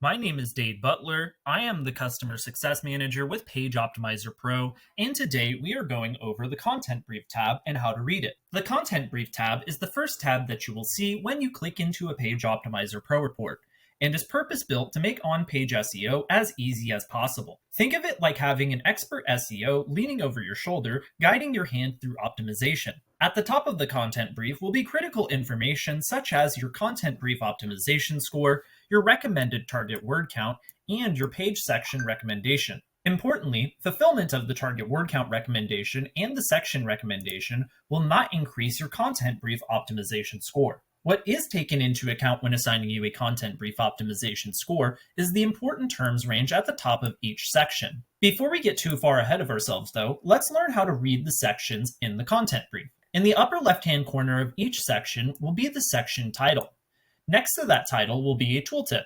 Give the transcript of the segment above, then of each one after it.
My name is Dave Butler. I am the Customer Success Manager with Page Optimizer Pro, and today we are going over the Content Brief tab and how to read it. The Content Brief tab is the first tab that you will see when you click into a Page Optimizer Pro report, and is purpose-built to make on-page SEO as easy as possible. Think of it like having an expert SEO leaning over your shoulder, guiding your hand through optimization. At the top of the content brief will be critical information such as your content brief optimization score, your recommended target word count, and your page section recommendation. Importantly, fulfillment of the target word count recommendation and the section recommendation will not increase your content brief optimization score. What is taken into account when assigning you a content brief optimization score is the important terms range at the top of each section. Before we get too far ahead of ourselves though, let's learn how to read the sections in the content brief. In the upper left-hand corner of each section will be the section title. Next to that title will be a tooltip.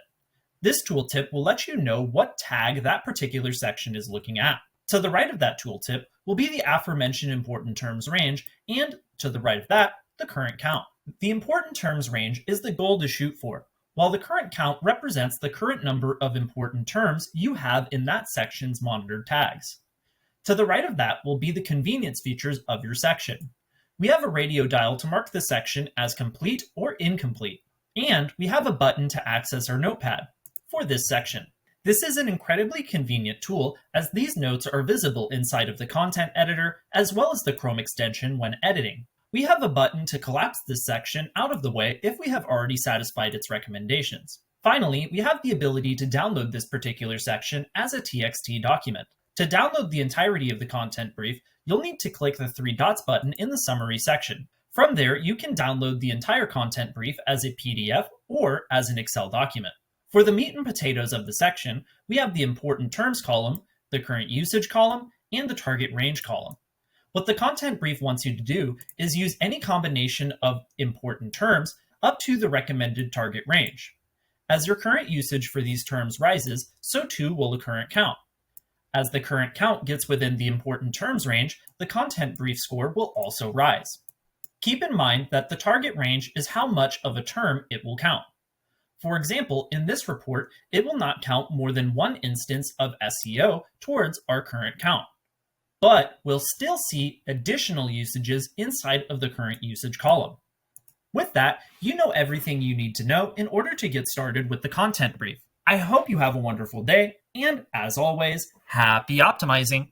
This tooltip will let you know what tag that particular section is looking at. To the right of that tooltip will be the aforementioned important terms range, and to the right of that, the current count. The important terms range is the goal to shoot for, while the current count represents the current number of important terms you have in that section's monitored tags. To the right of that will be the convenience features of your section. We have a radio dial to mark the section as complete or incomplete, and we have a button to access our notepad for this section. This is an incredibly convenient tool as these notes are visible inside of the content editor as well as the Chrome extension when editing. We have a button to collapse this section out of the way if we have already satisfied its recommendations. Finally, we have the ability to download this particular section as a TXT document. To download the entirety of the content brief, you'll need to click the three dots button in the summary section. From there, you can download the entire content brief as a PDF or as an Excel document. For the meat and potatoes of the section, we have the important terms column, the current usage column, and the target range column. What the content brief wants you to do is use any combination of important terms up to the recommended target range. As your current usage for these terms rises, so too will the current count. As the current count gets within the important terms range, the content brief score will also rise. Keep in mind that the target range is how much of a term it will count. For example, in this report, it will not count more than one instance of SEO towards our current count, but we'll still see additional usages inside of the current usage column. With that, you know everything you need to know in order to get started with the content brief. I hope you have a wonderful day, and as always, happy optimizing!